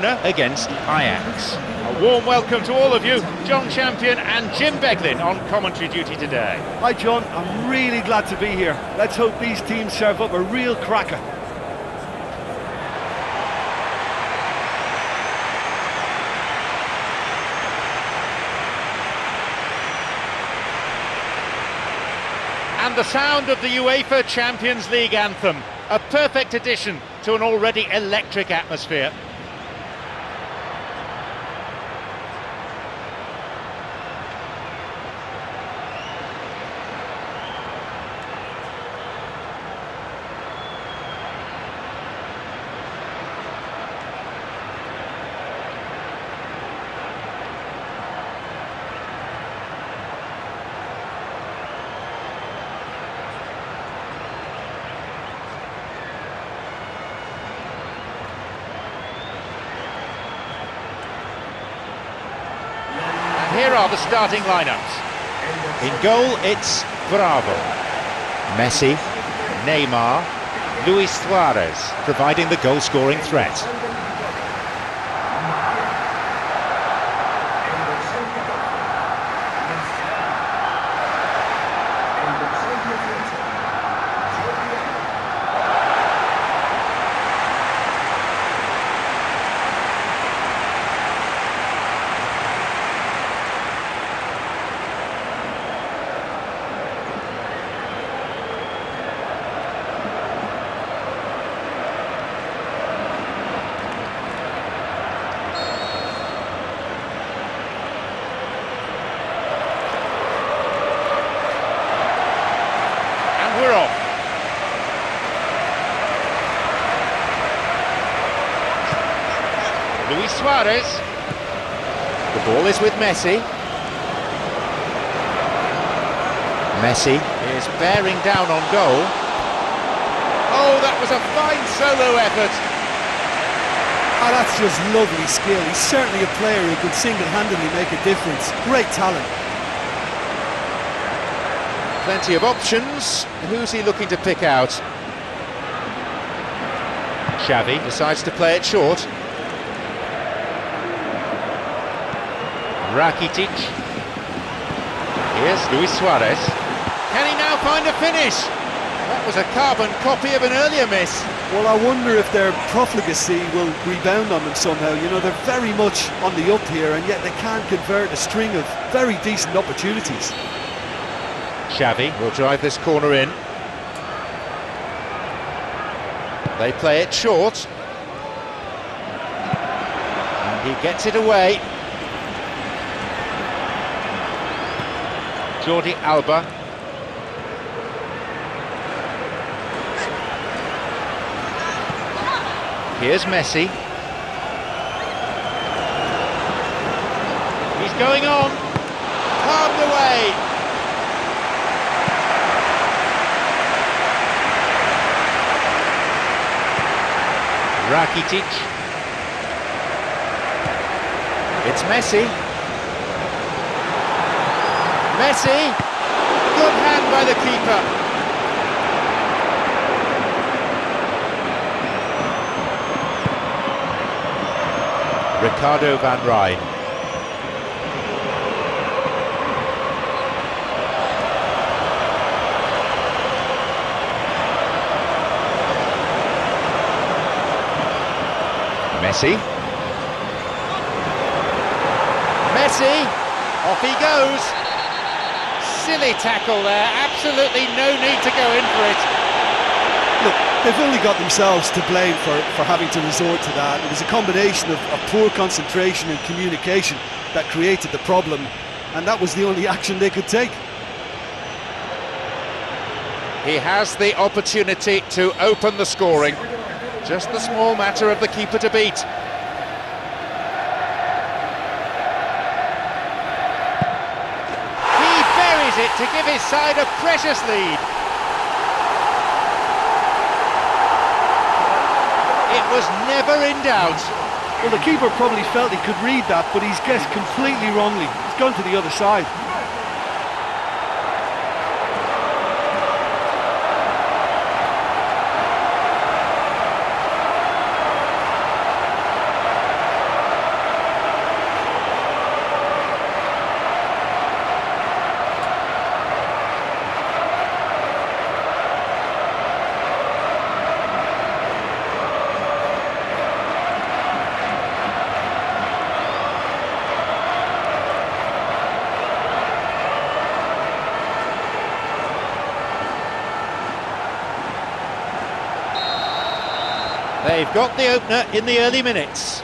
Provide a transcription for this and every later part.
Girona against Ajax. A warm welcome to all of you. John Champion and Jim Beglin on commentary duty today. Hi John, I'm really glad to be here. Let's hope these teams serve up a real cracker. And the sound of the UEFA Champions League anthem, a perfect addition to an already electric atmosphere. Here are the starting lineups. In goal, it's Bravo, Messi, Neymar, Luis Suarez, providing the goal-scoring threat. We're off. Luis Suarez. The ball is with Messi. Messi is bearing down on goal. Oh, that was a fine solo effort. Oh, that's just lovely skill. He's certainly a player who could single-handedly make a difference. Great talent. Plenty of options. Who's he looking to pick out? Xavi decides to play it short. Rakitic. Here's Luis Suarez. Can he now find a finish? That was a carbon copy of an earlier miss. Well, I wonder if their profligacy will rebound on them somehow. You know, they're very much on the up here, and yet they can't convert a string of very decent opportunities. Xavi will drive this corner in. They play it short. And he gets it away. Jordi Alba. Here's Messi. He's going on. Palmed away. Rakitic. It's Messi. Messi. Good hand by the keeper. Ricardo van Rijn. Messi. Messi. Off he goes. Silly tackle there. Absolutely no need to go in for it. Look, they've only got themselves to blame for having to resort to that. It was a combination of poor concentration and communication that created the problem, and that was the only action they could take. He has the opportunity to open the scoring. Just the small matter of the keeper to beat. He buries it to give his side a precious lead. It was never in doubt. Well, the keeper probably felt he could read that, but he's guessed completely wrongly. He's gone to the other side. They've got the opener in the early minutes.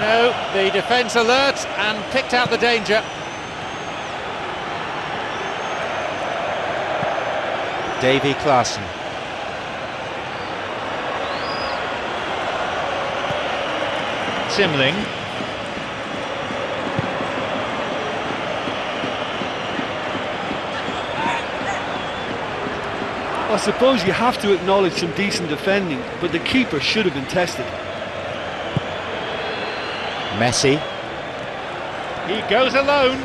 No, the defence alert and picked out the danger. Davy Klaassen. Simling. I suppose you have to acknowledge some decent defending, but the keeper should have been tested. Messi. He goes alone.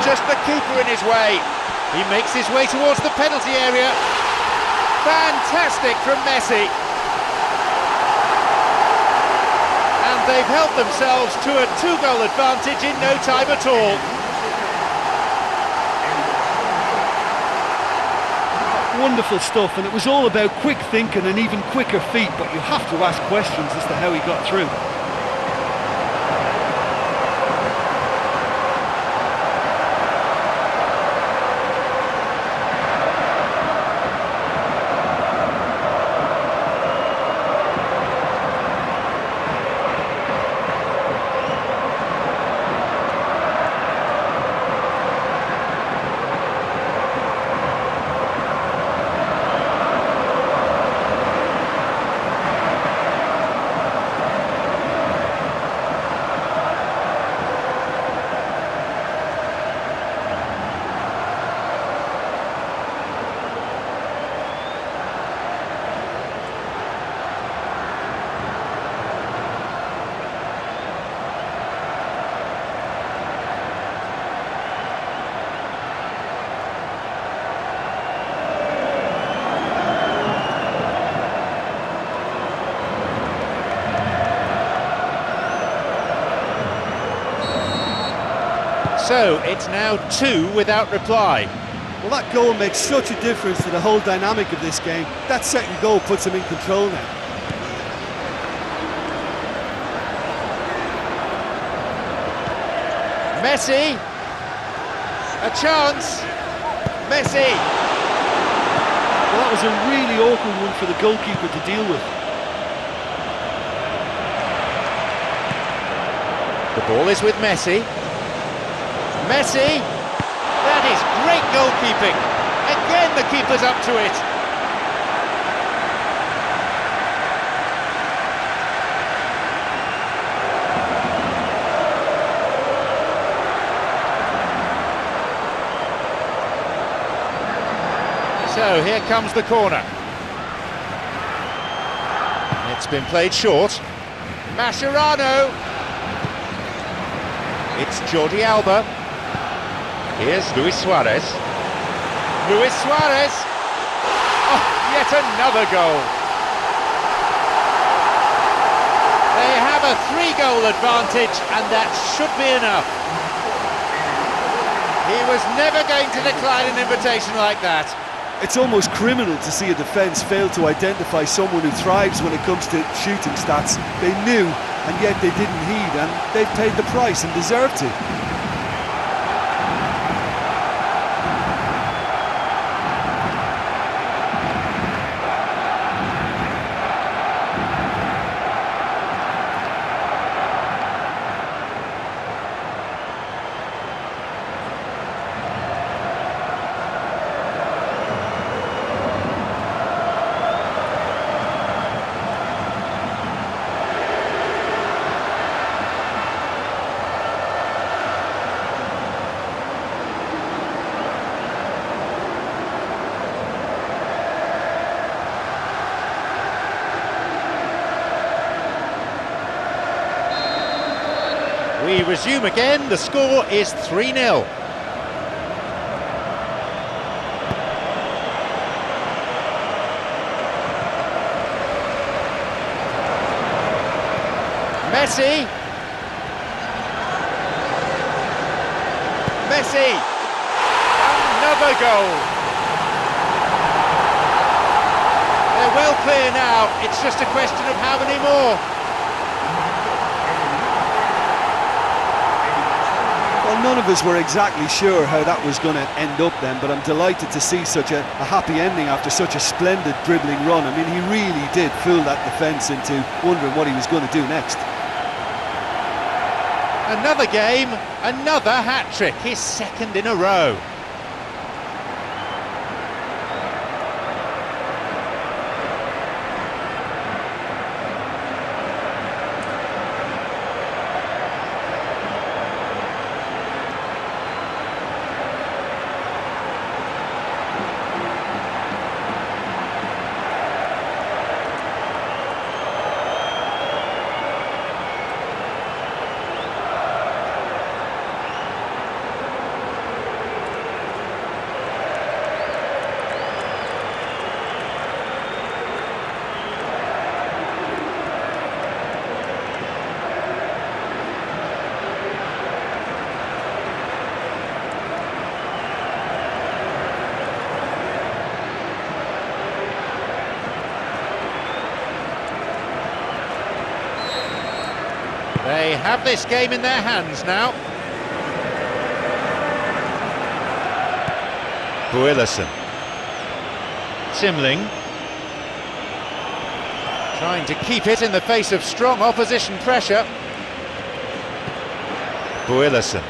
Just the keeper in his way. He makes his way towards the penalty area. Fantastic from Messi. And they've helped themselves to a 2-goal advantage in no time at all. Wonderful stuff, and it was all about quick thinking and even quicker feet, but you have to ask questions as to how he got through. So it's now 2 without reply. Well, that goal makes such a difference to the whole dynamic of this game. That second goal puts him in control now. Messi. A chance. Messi. Well, that was a really awkward one for the goalkeeper to deal with. The ball is with Messi. Messi. That is great goalkeeping. Again, the keeper's up to it. So here comes the corner. It's been played short. Mascherano. It's Jordi Alba. Here's Luis Suarez. Luis Suarez. Oh, yet another goal. They have a 3-goal advantage, and that should be enough. He was never going to decline an invitation like that. It's almost criminal to see a defence fail to identify someone who thrives when it comes to shooting stats. They knew, and yet they didn't heed, and they've paid the price and deserve to. We resume again, the score is 3-0. Messi. Messi. Another goal. They're well clear now. It's just a question of how many more. Well, none of us were exactly sure how that was going to end up then, but I'm delighted to see such a happy ending after such a splendid dribbling run. I mean, he really did fool that defence into wondering what he was going to do next. Another game, another hat-trick, his second in a row. They have this game in their hands now. Builassen. Zimling. Trying to keep it in the face of strong opposition pressure. Builassen.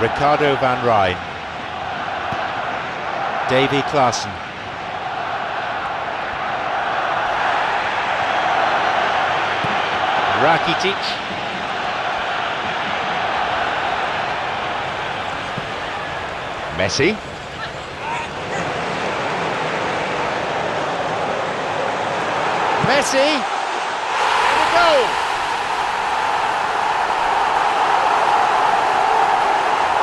Ricardo van Rijn. Davy Klaassen. Rakitic. Messi. Messi. And a goal.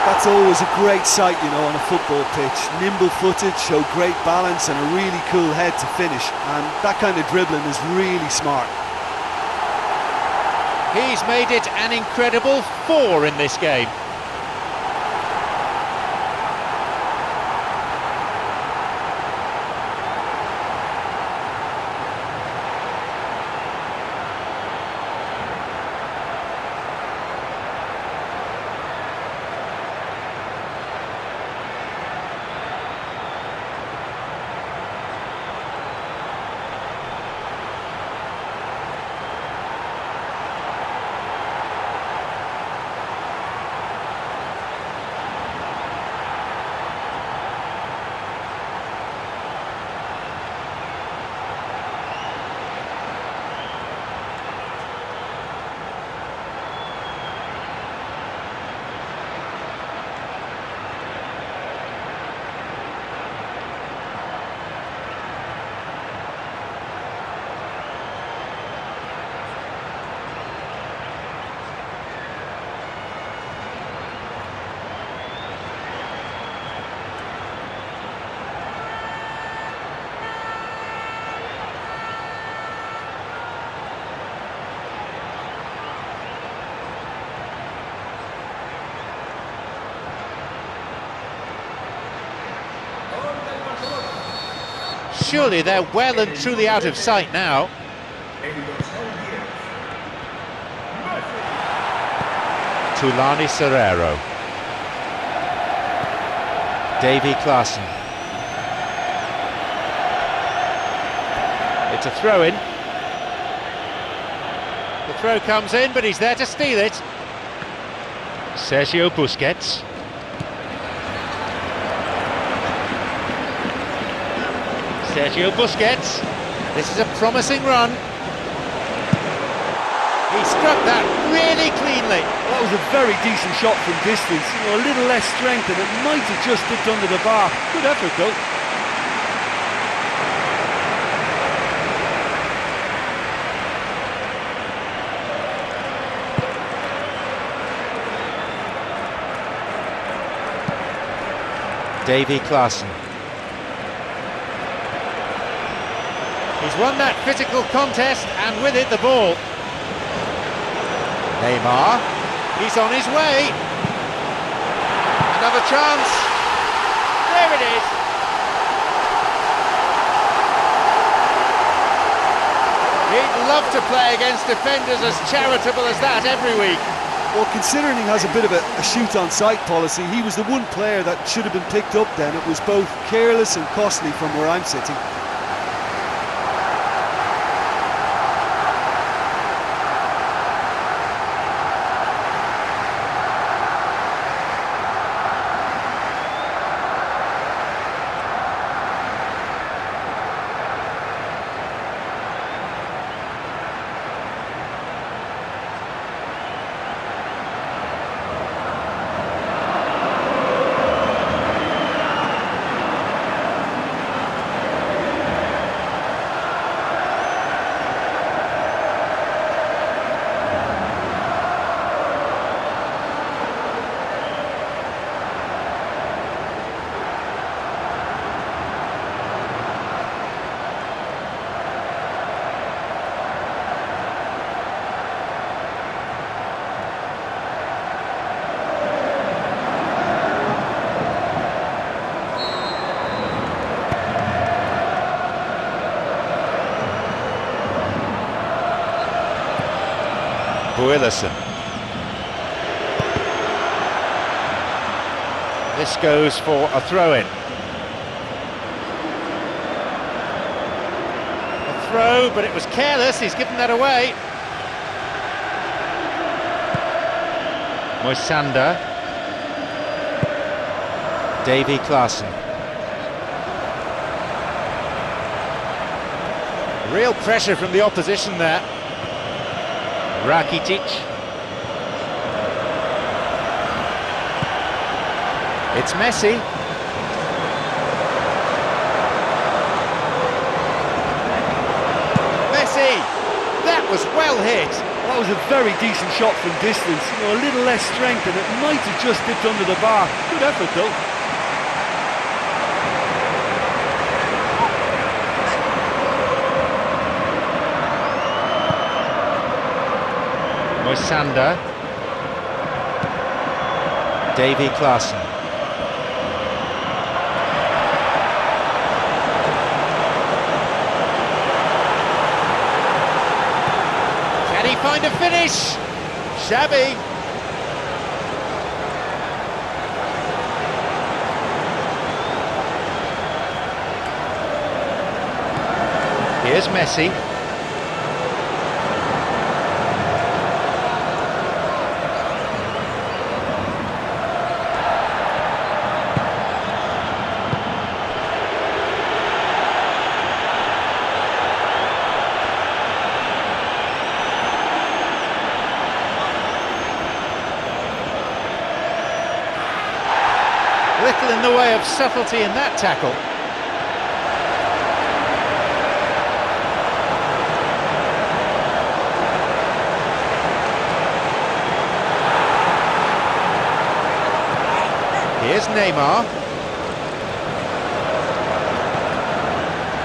That's always a great sight, you know, on a football pitch. Nimble-footed, show great balance and a really cool head to finish. And that kind of dribbling is really smart. He's made it an incredible 4 in this game. Surely they're well and truly out of sight now. Tulani Serrero. Davy Klaassen. It's a throw-in. The throw comes in, but he's there to steal it. Sergio Busquets. Sergio Busquets. This is a promising run. He struck that really cleanly. That was a very decent shot from distance. You know, a little less strength and it might have just dipped under the bar. Good effort though. Davy Klaassen. He's won that physical contest and with it the ball. Neymar, he's on his way. Another chance. There it is. He'd love to play against defenders as charitable as that every week. Well, considering he has a bit of a shoot-on-sight policy, he was the one player that should have been picked up then. It was both careless and costly from where I'm sitting. Buillerson. This goes for a throw-in. A throw, but it was careless. He's given that away. Moisander. Davy Klaassen. Real pressure from the opposition there. Rakitic. It's Messi. Messi! That was well hit. That was a very decent shot from distance. You know, a little less strength and it might have just dipped under the bar. Good effort though. Moisander. Davy Klaassen. Can he find a finish? Shabby. Here's Messi. Little in the way of subtlety in that tackle. Here's Neymar.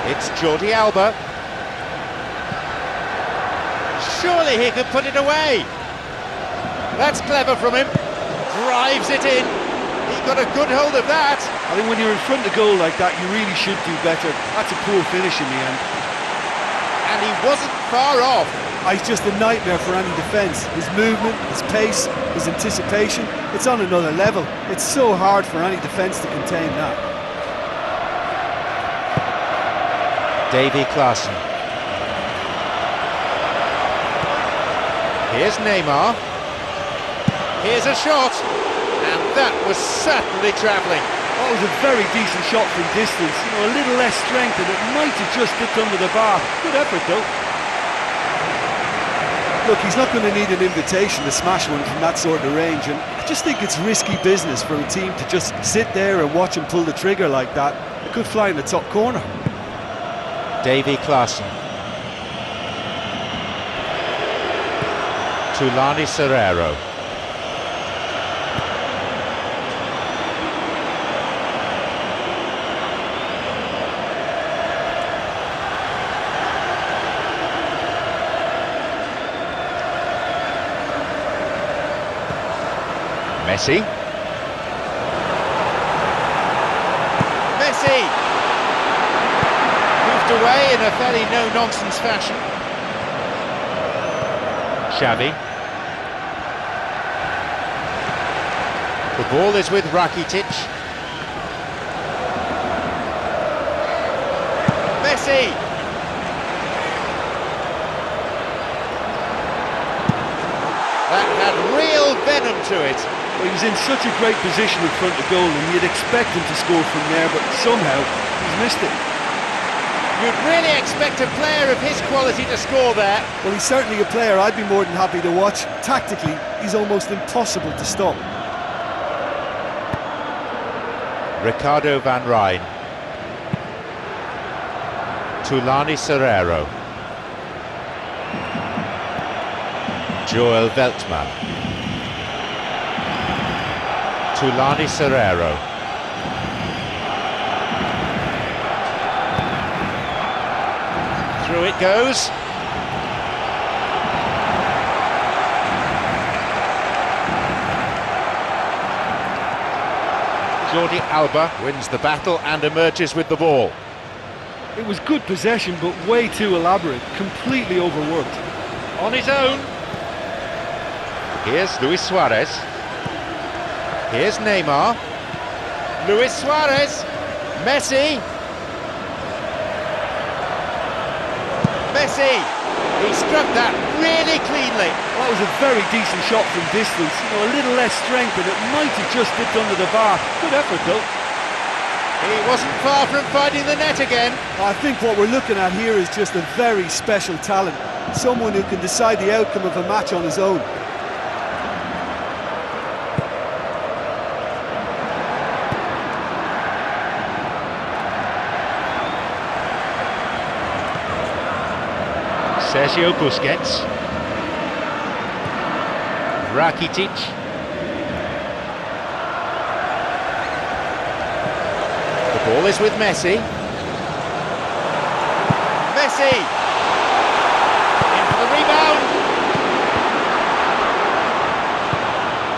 It's Jordi Alba. Surely he could put it away. That's clever from him. Drives it in. He got a good hold of that. I think when you're in front of goal like that, you really should do better. That's a poor finish in the end. And he wasn't far off. He's just a nightmare for any defence. His movement, his pace, his anticipation, it's on another level. It's so hard for any defence to contain that. Davy Klaassen. Here's Neymar. Here's a shot. And that was certainly travelling. That was a very decent shot from distance. You know, a little less strength and it might have just dipped under the bar. Good effort though. Look, he's not going to need an invitation to smash one from that sort of range, and I just think it's risky business for a team to just sit there and watch him pull the trigger like that. It could fly in the top corner. Davy Klaassen. Tulani Serrero. Messi. Messi! Moved away in a fairly no-nonsense fashion. Xavi. The ball is with Rakitic. Messi! That had real venom to it. Well, he was in such a great position in front of goal, and you'd expect him to score from there, but somehow he's missed it. You'd really expect a player of his quality to score there. Well, he's certainly a player I'd be more than happy to watch. Tactically, he's almost impossible to stop. Ricardo van Rijn. Tulani Serrero. Joel Veltman. Tulani Serrero. Through it goes. Jordi Alba wins the battle and emerges with the ball. It was good possession, but way too elaborate, completely overworked. On his own. Here's Luis Suarez. Here's Neymar. Luis Suarez. Messi. Messi. He struck that really cleanly. That was a very decent shot from distance. A little less strength, and it might have just dipped under the bar. Good effort, though. He wasn't far from finding the net again. I think what we're looking at here is just a very special talent. Someone who can decide the outcome of a match on his own. Sergio Busquets. Rakitic. The ball is with Messi. Messi! In for the rebound!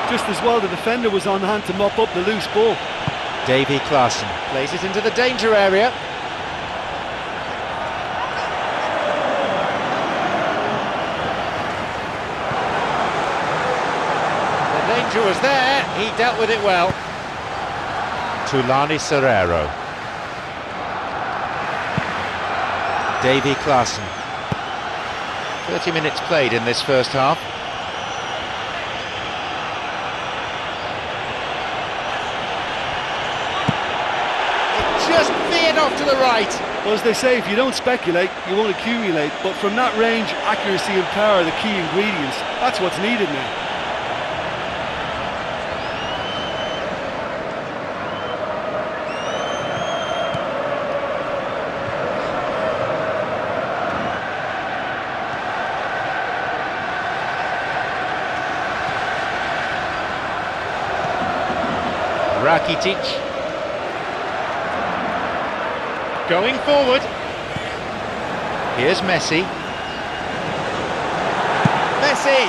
Just as well the defender was on hand to mop up the loose ball. Davy Klaassen plays it into the danger area. Danger was there, he dealt with it well. Tulani Serrero. Davy Klaassen. 30 minutes played in this first half. It just veered off to the right. Well, as they say, if you don't speculate, you won't accumulate. But from that range, accuracy and power are the key ingredients. That's what's needed now. Rakitic. Going forward. Here's Messi. Messi!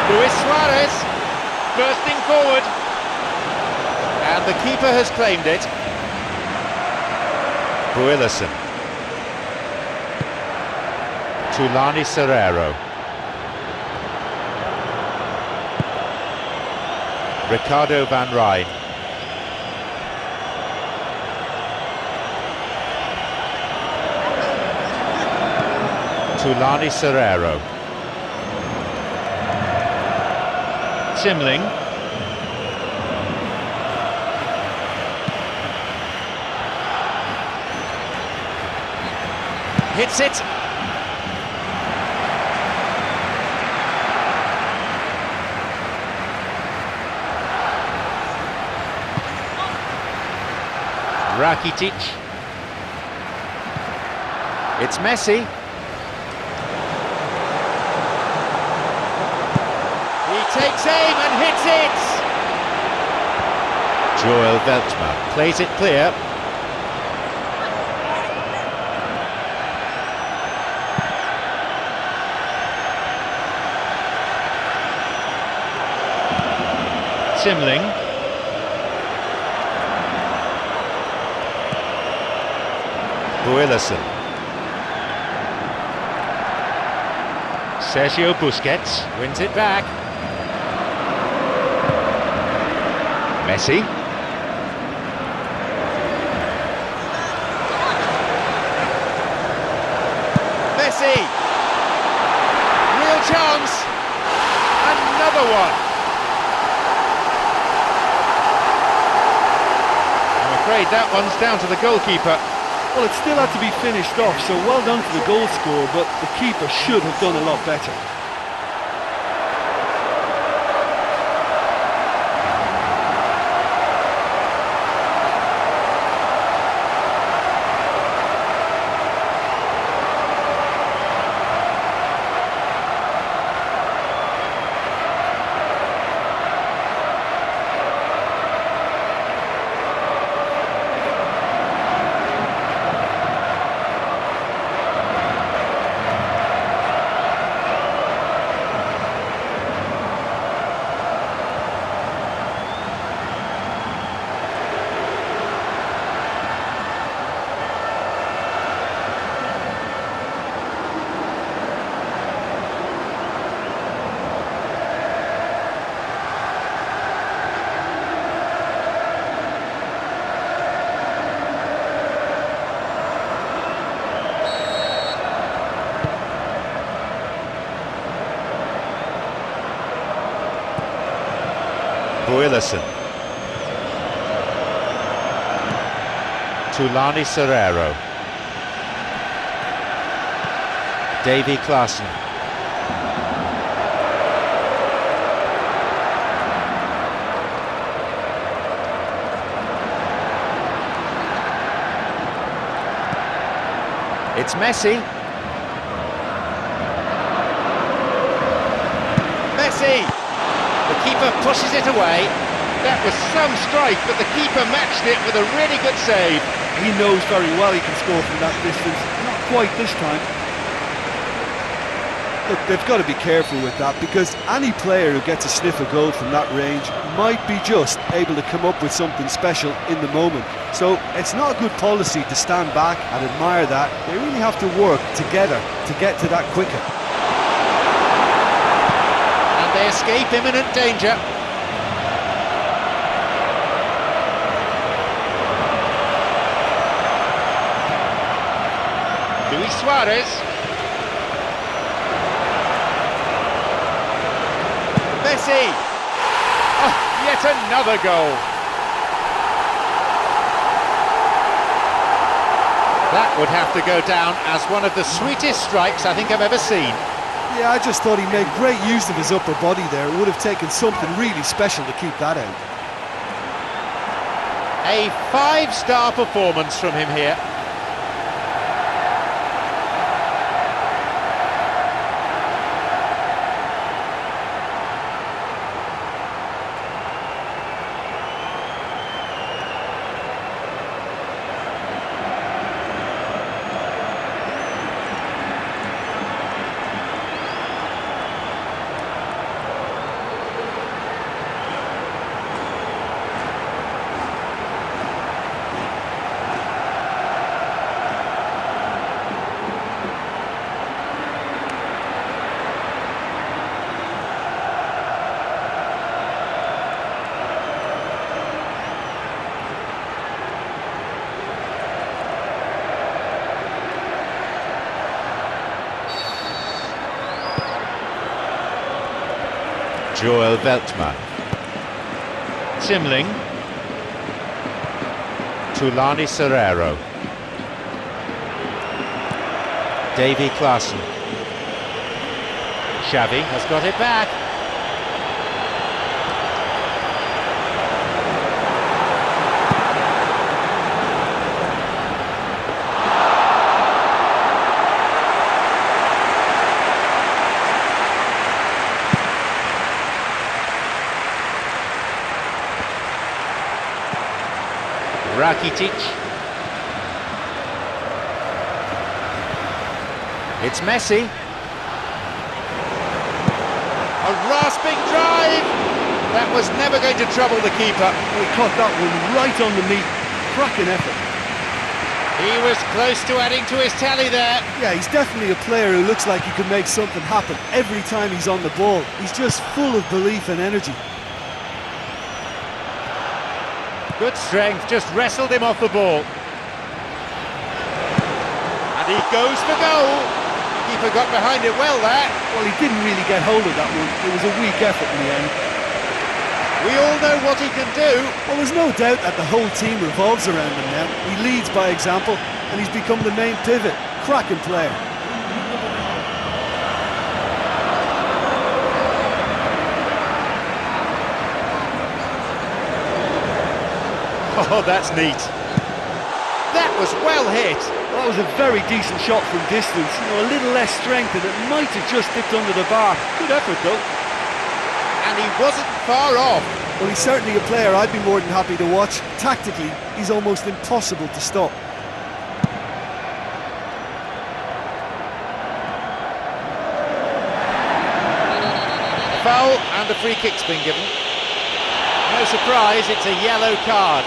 Luis Suarez bursting forward. And the keeper has claimed it. Builassen. Tulani Serrero. Ricardo van Rijn. Tulani Serrero. Zimling. Hits it. Rakitic. It's Messi. He takes aim and hits it! Joel Veltman plays it clear. Zimling. Builason. Sergio Busquets wins it back. Messi. Messi! Real chance! Another one! I'm afraid that one's down to the goalkeeper. Well, it still had to be finished off, so well done to the goal scorer, but the keeper should have done a lot better. Builason. Tulani Serrero. Davy Klaassen. It's Messi. Messi! The keeper pushes it away. That was some strike, but the keeper matched it with a really good save. He knows very well he can score from that distance. Not quite this time. Look, they've got to be careful with that, because any player who gets a sniff of goal from that range might be just able to come up with something special in the moment. So it's not a good policy to stand back and admire that. They really have to work together to get to that quicker. And they escape imminent danger. Luis Suarez. Messi! Oh, yet another goal. That would have to go down as one of the sweetest strikes I think I've ever seen. Yeah, I just thought he made great use of his upper body there. It would have taken something really special to keep that out. A 5-star performance from him here. Joel Veltman. Zimling. Tulani Serrero. Davy Klaassen. Xavi has got it back. Rakitic. It's Messi. A rasping drive. That was never going to trouble the keeper. He caught that one right on the meat. Cracking effort. He was close to adding to his tally there. Yeah, he's definitely a player who looks like he can make something happen every time he's on the ball. He's just full of belief and energy. Good strength, just wrestled him off the ball. And he goes for goal. Keeper got behind it well there. Well, he didn't really get hold of that one. It was a weak effort in the end. We all know what he can do. Well, there's no doubt that the whole team revolves around him now. He leads by example, and he's become the main pivot. Cracking player. Oh, that's neat. That was well hit. Well, that was a very decent shot from distance. You know, a little less strength, and it might have just dipped under the bar. Good effort, though. And he wasn't far off. Well, he's certainly a player I'd be more than happy to watch. Tactically, he's almost impossible to stop. Foul, and the free kick's been given. No surprise, it's a yellow card.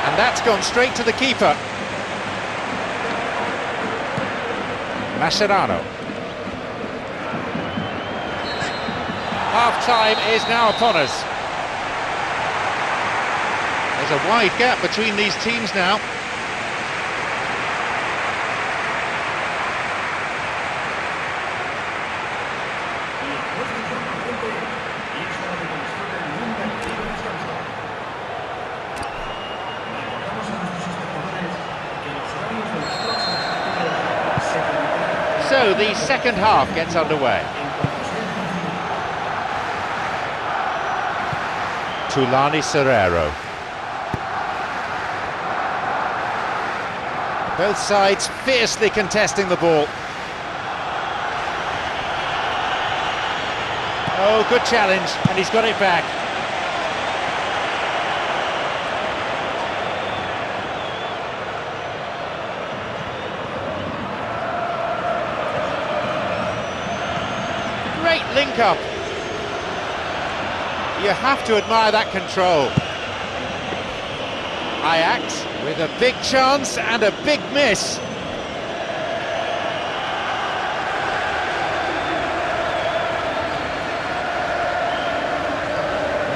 And that's gone straight to the keeper. Mascherano. Half-time is now upon us. There's a wide gap between these teams now. So the second half gets underway. Tulani Serrero. Both sides fiercely contesting the ball. Oh, good challenge, and he's got it back. Great link-up. You have to admire that control. Ajax with a big chance and a big miss.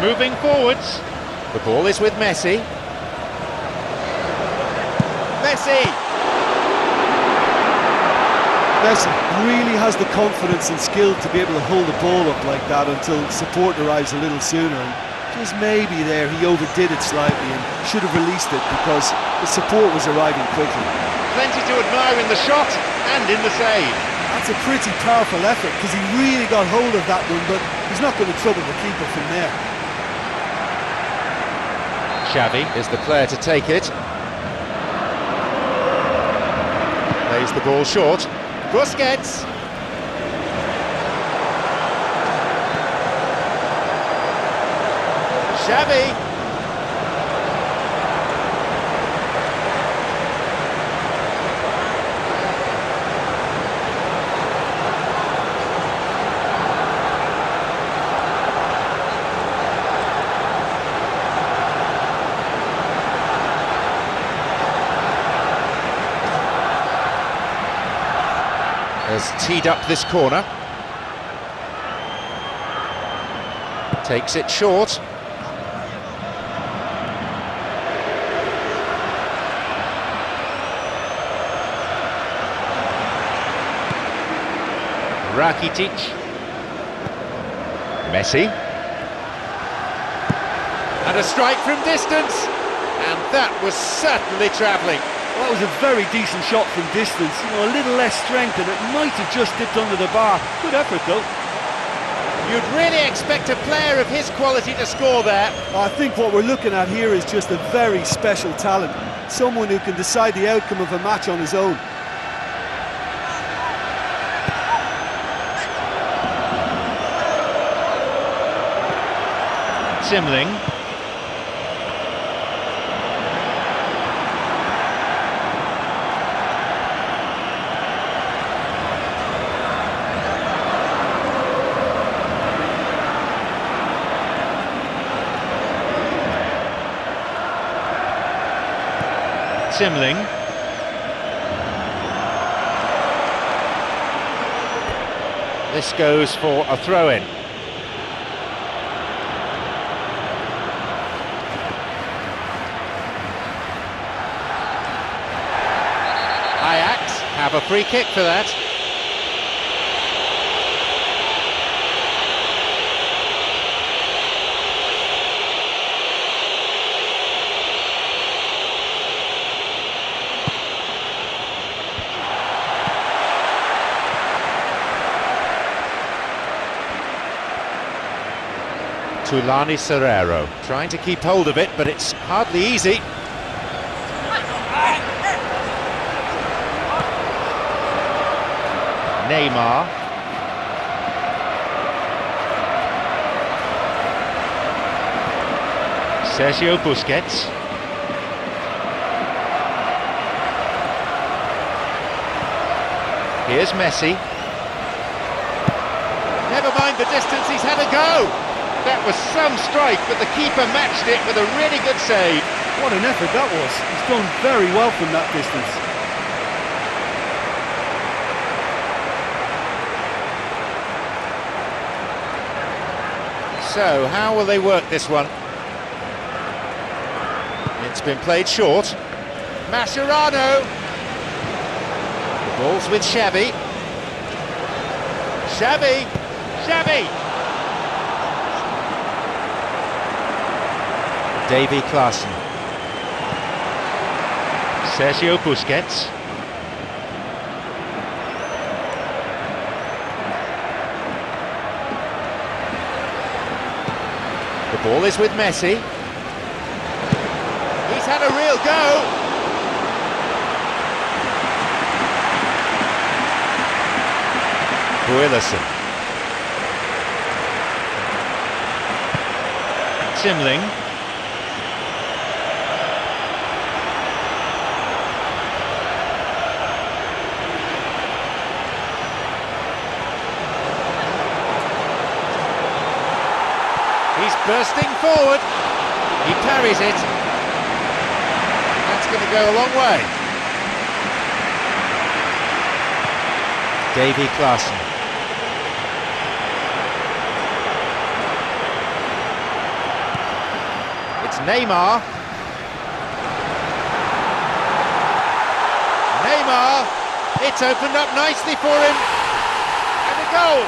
Moving forwards. The ball is with Messi. Messi! Messi really has the confidence and skill to be able to hold the ball up like that until support arrives a little sooner. And just maybe there he overdid it slightly and should have released it because the support was arriving quickly. Plenty to admire in the shot and in the save. That's a pretty powerful effort because he really got hold of that one, but he's not going to trouble the keeper from there. Xavi is the player to take it. Plays the ball short. Busquets. Xavi. Has teed up this corner. Takes it short. Rakitic. Messi. And a strike from distance. And that was certainly travelling. Well, that was a very decent shot from distance. You know, a little less strength and it might have just dipped under the bar. Good effort though. You'd really expect a player of his quality to score there. I think what we're looking at here is just a very special talent. Someone who can decide the outcome of a match on his own. Simling. Zimling. This goes for a throw-in. Ajax have a free kick for that. Tulani Serrero trying to keep hold of it, but it's hardly easy. Neymar. Sergio Busquets. Here's Messi. Never mind the distance, he's had a go. That was some strike, but the keeper matched it with a really good save. What an effort that was. He's done very well from that distance. So, how will they work this one? It's been played short. Mascherano. The ball's with Xavi. Xavi! Davy Klaassen. Sergio Busquets. The ball is with Messi. He's had a real go. Builassen. Zimling. He's bursting forward. He parries it. That's going to go a long way. Davy Klaassen. It's Neymar. It's opened up nicely for him. And a goal.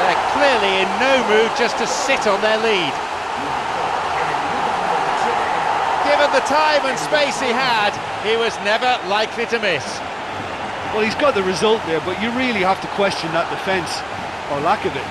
They're clearly in no mood just to sit on their lead. Given the time and space he had, he was never likely to miss. Well, he's got the result there, but you really have to question that defence, or lack of it.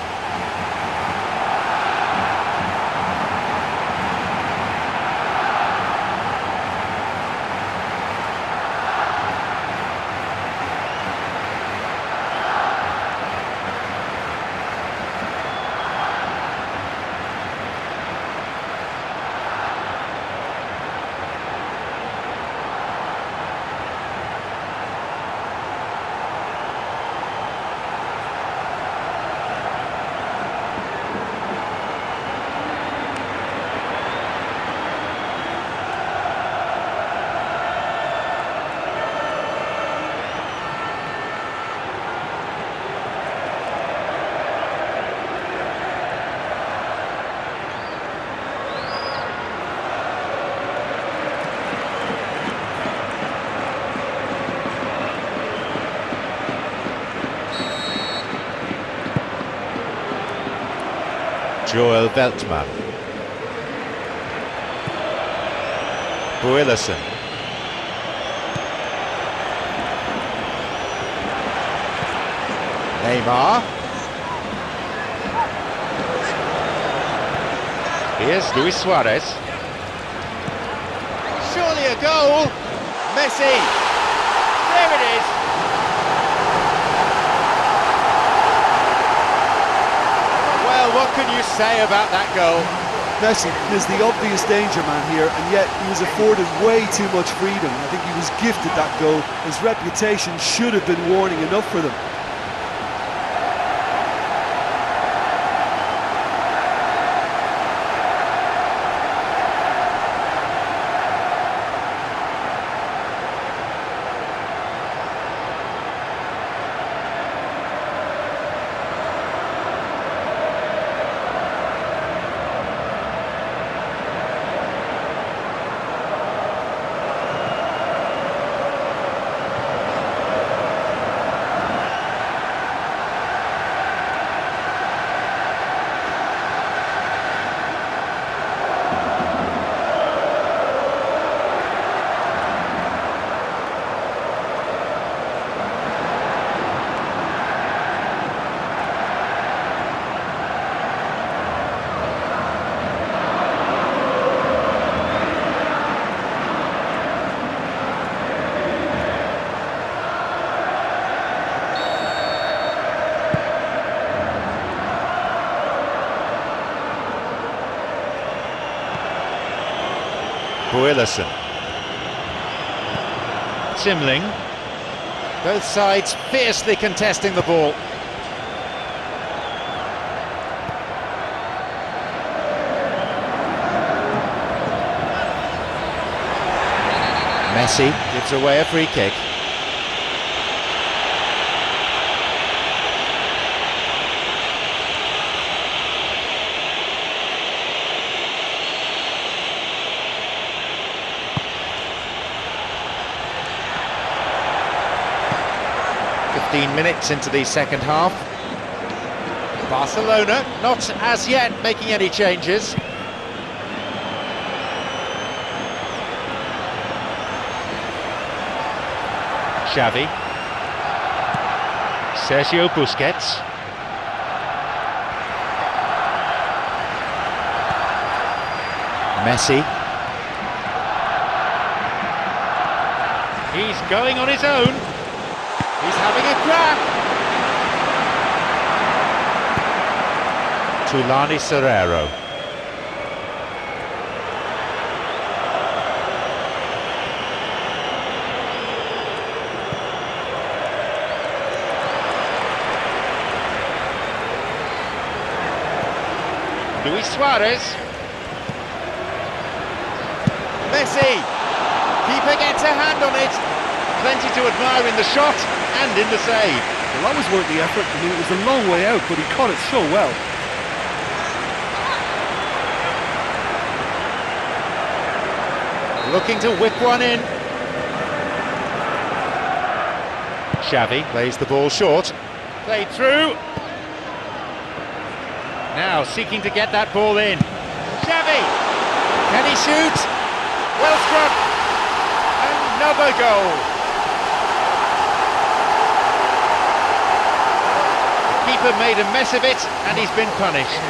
Joel Veltman. Builassen. Neymar. Here's Luis Suarez. Surely a goal. Messi. There it is. Well, what can you say about that goal? Messi is the obvious danger man here, and yet he was afforded way too much freedom. I think he was gifted that goal. His reputation should have been warning enough for them. Builason. Zimling. Both sides fiercely contesting the ball. Messi gives away a free kick. Minutes into the second half. Barcelona not as yet making any changes. Xavi. Sergio Busquets. Messi. He's going on his own. He's having a crack. Tulani Serrero. Luis Suarez. Messi. Keeper gets a hand on it. Plenty to admire in the shot and in the save. Well, that was worth the effort. I mean, it was a long way out, but he caught it so well. Looking to whip one in. Xavi Plays the ball short. played through. Now seeking to get that ball in. Xavi! Can he shoot? Well struck. Another goal. Keeper made a mess of it and he's been punished.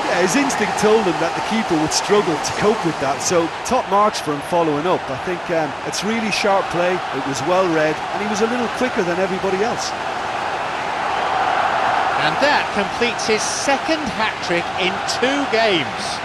Yeah, his instinct told him that the keeper would struggle to cope with that, so top marks for him following up. I think it's really sharp play, it was well read, and he was a little quicker than everybody else. And that completes his second hat-trick in 2 games.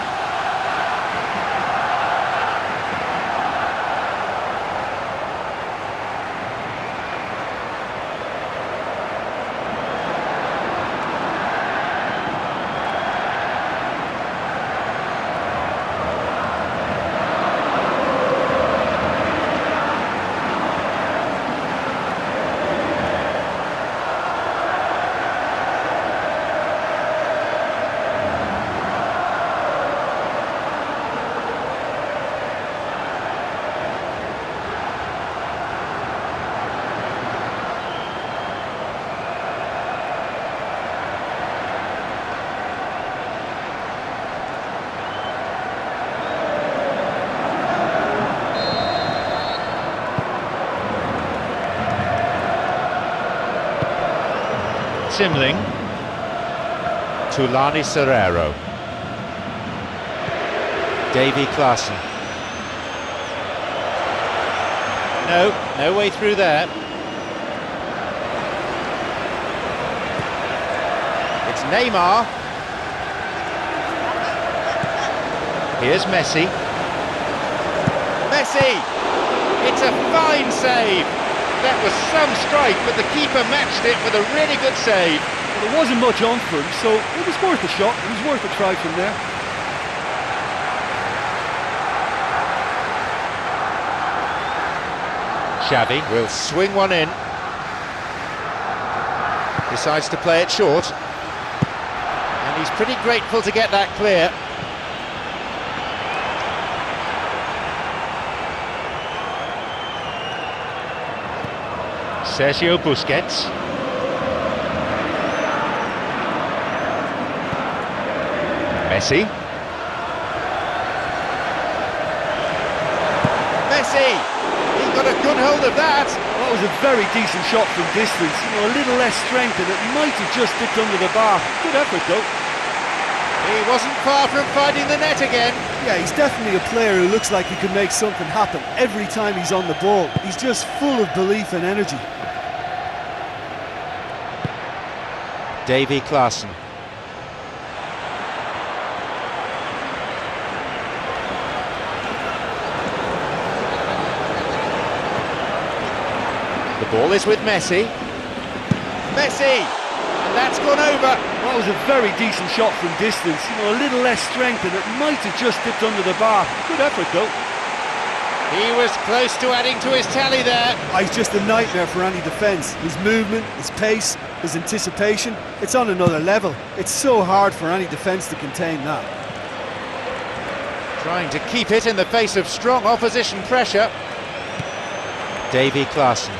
Zimling. Tulani Serrero. Davy Klaassen. No way through there. It's Neymar. Here's Messi. Messi! It's a fine save. That was some strike, but the keeper matched it with a really good save. But there wasn't much on for him, so it was worth a shot, it was worth a try from there. Xavi will swing one in. Decides to play it short. And he's pretty grateful to get that clear. Sergio Busquets. Messi. Messi! He got a good hold of that. That was a very decent shot from distance. You know, a little less strength and it might have just dipped under the bar. Good effort though. He wasn't far from finding the net again. Yeah, he's definitely a player who looks like he could make something happen every time he's on the ball. He's just full of belief and energy. Davy Klaassen. ball is with Messi. Messi! And that's gone over. That was a very decent shot from distance. You know, a little less strength and it might have just dipped under the bar. Good effort though. He was close to adding to his tally there. He's just a nightmare for any defence. His movement, his pace, his anticipation, it's on another level. It's so hard for any defence to contain that. Trying to keep it in the face of strong opposition pressure. Davy Klaassen.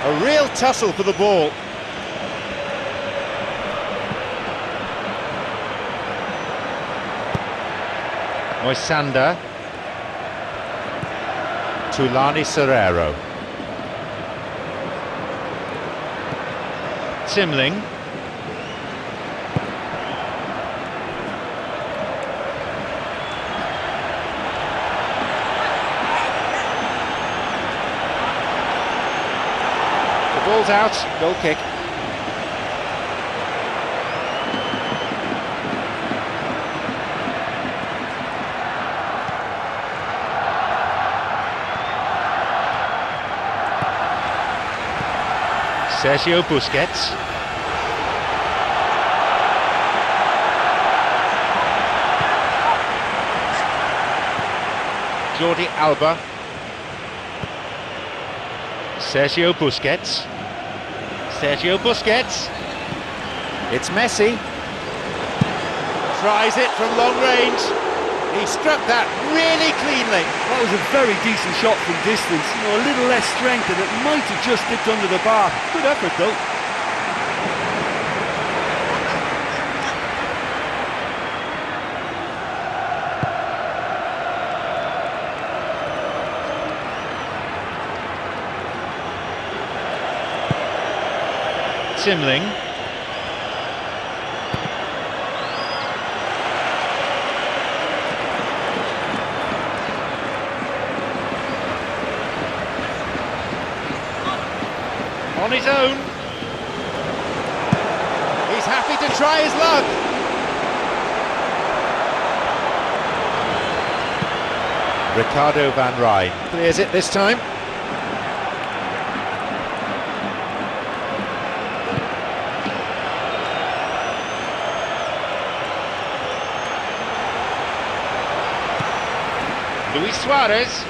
A real tussle for the ball. Moisander. Tulani Serrero. Timling. The ball's out, goal kick. Sergio Busquets. Jordi Alba. Sergio Busquets. Sergio Busquets. It's Messi. Tries it from long range. He struck that really cleanly. That was a very decent shot from distance. You know, a little less strength and it might have just dipped under the bar. Good effort though. Timling. On his own. He's happy to try his luck. Ricardo van Rijn clears it this time. Luis Suarez.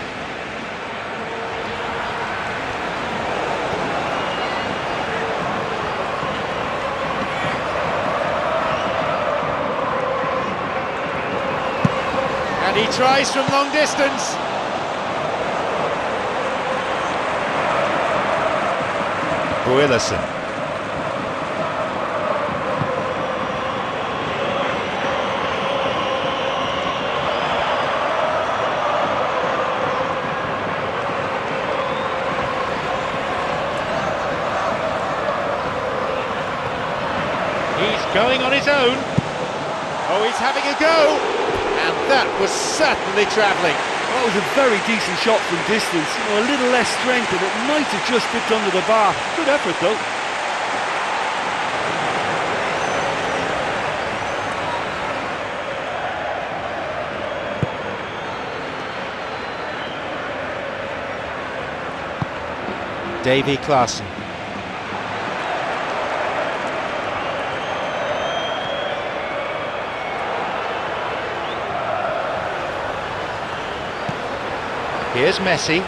And he tries from long distance. Builason. He's going on his own. Oh, he's having a go. And that was certainly travelling. That was a very decent shot from distance. You know, a little less strength and it might have just dipped under the bar. Good effort though. Davy Klaassen. Here's Messi.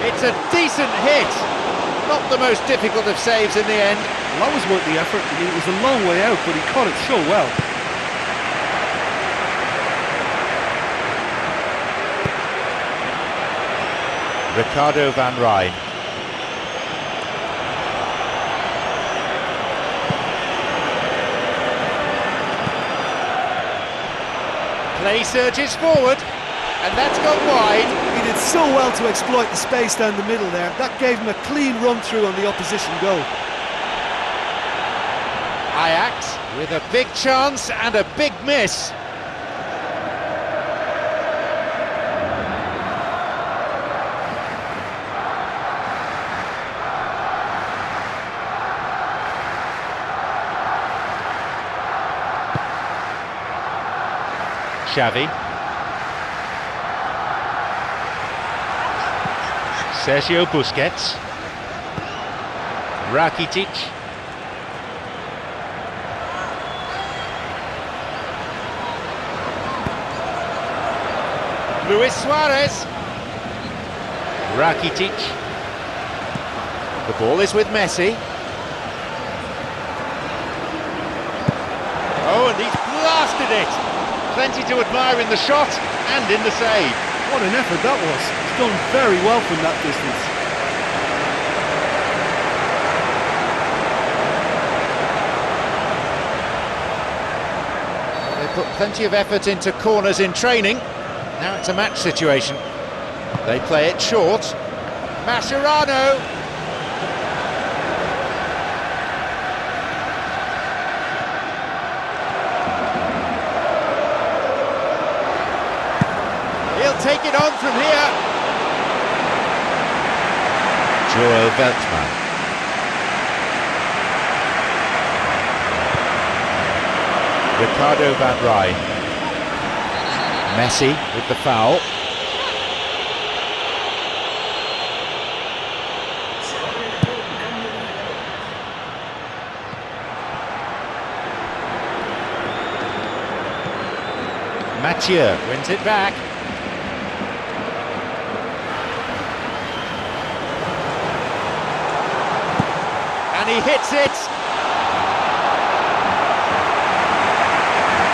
It's a decent hit. Not the most difficult of saves in the end. Well, that was worth the effort. I mean, it was a long way out, but he caught it so well. Ricardo van Rijn. Play surges forward, and that's gone wide. He did so well to exploit the space down the middle there. That gave him a clean run through on the opposition goal. Ajax with a big chance and a big miss. Xavi. Sergio Busquets. Rakitic. Luis Suarez. Rakitic. The ball is with Messi. Oh, and he's blasted it! Plenty to admire in the shot and in the save. What an effort that was. He's done very well from that distance. They put plenty of effort into corners in training. Now it's a match situation. They play it short. Mascherano. He'll take it on from here. Joel Veltman. Ricardo van Rijn. Messi with the foul. Mathieu wins it back. And he hits it.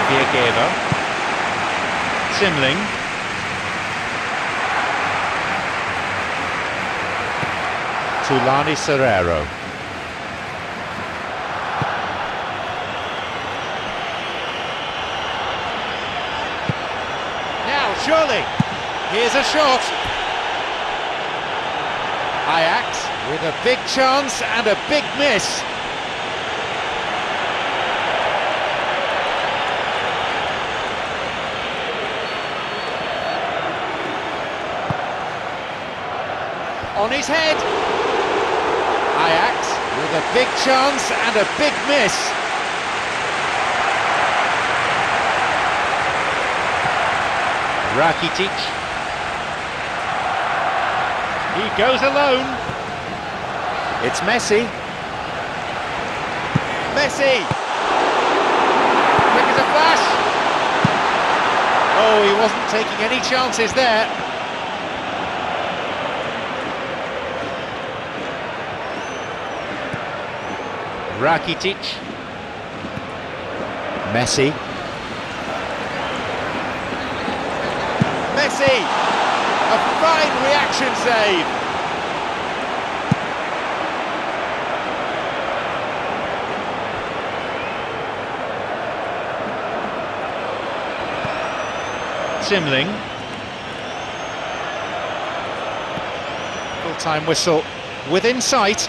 Viergever. Simling. Tulani Serrero. Now, surely, here's a shot. Ajax with a big chance and a big miss. On his head. Ajax with a big chance and a big miss. Rakitic. He goes alone. It's Messi. Messi! Quick as a flash! Oh, he wasn't taking any chances there. Rakitic. Messi. Messi! A fine reaction save. Simling. Full-time whistle within sight.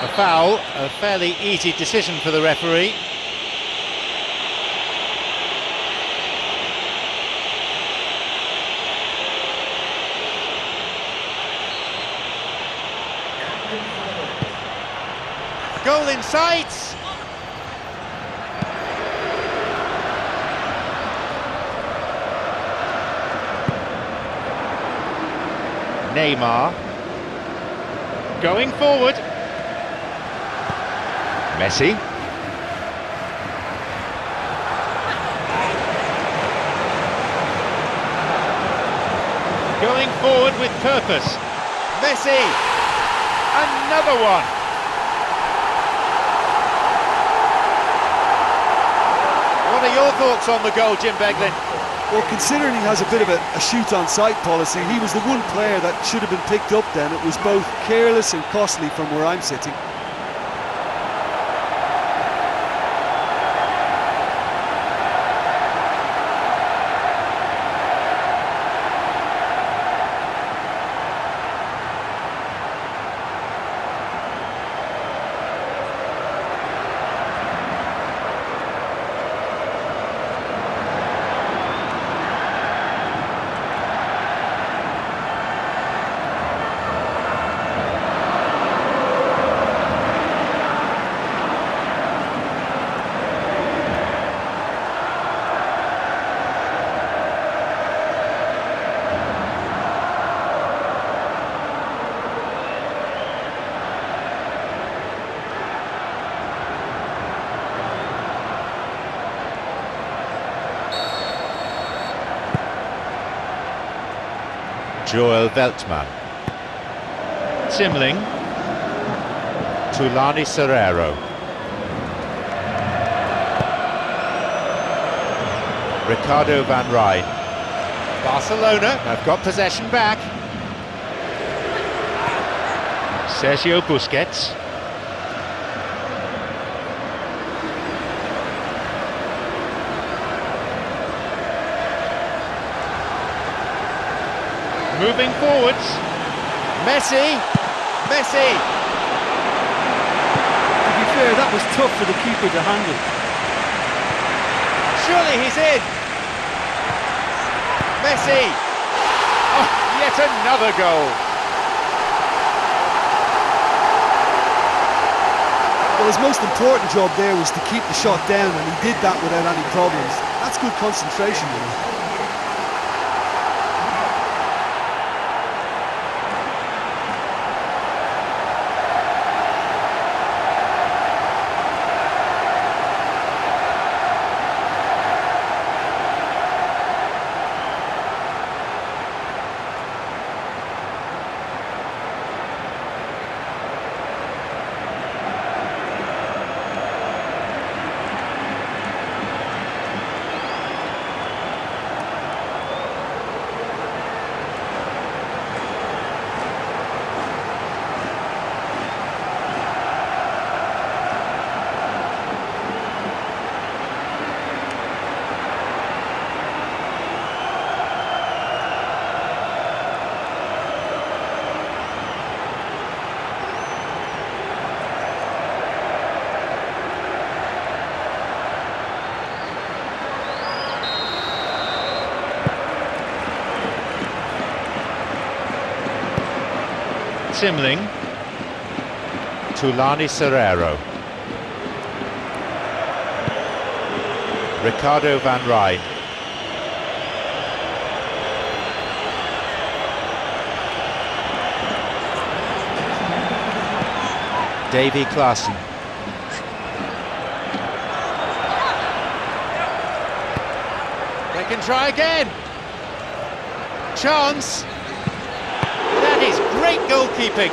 A foul, a fairly easy decision for the referee. Goal in sight! Neymar. Going forward. Messi. Going forward with purpose. Messi! Another one! What are your thoughts on the goal, Jim Beglin? Well, considering he has a bit of a shoot-on-sight policy, he was the one player that should have been picked up then. It was both careless and costly from where I'm sitting. Joel Veltman. Timling. Tulani Serrero. Ricardo van Rijn. Barcelona have got possession back. Sergio Busquets. Moving forwards. Messi. Messi. To be fair, that was tough for the keeper to handle. Surely he's in. Messi. Oh, yet another goal. Well, his most important job there was to keep the shot down, and he did that without any problems. That's good concentration, you know. Timling. Tulani Serrero. Ricardo van Rijn. Davy Klaassen. They can try again. Chance. That is great goalkeeping.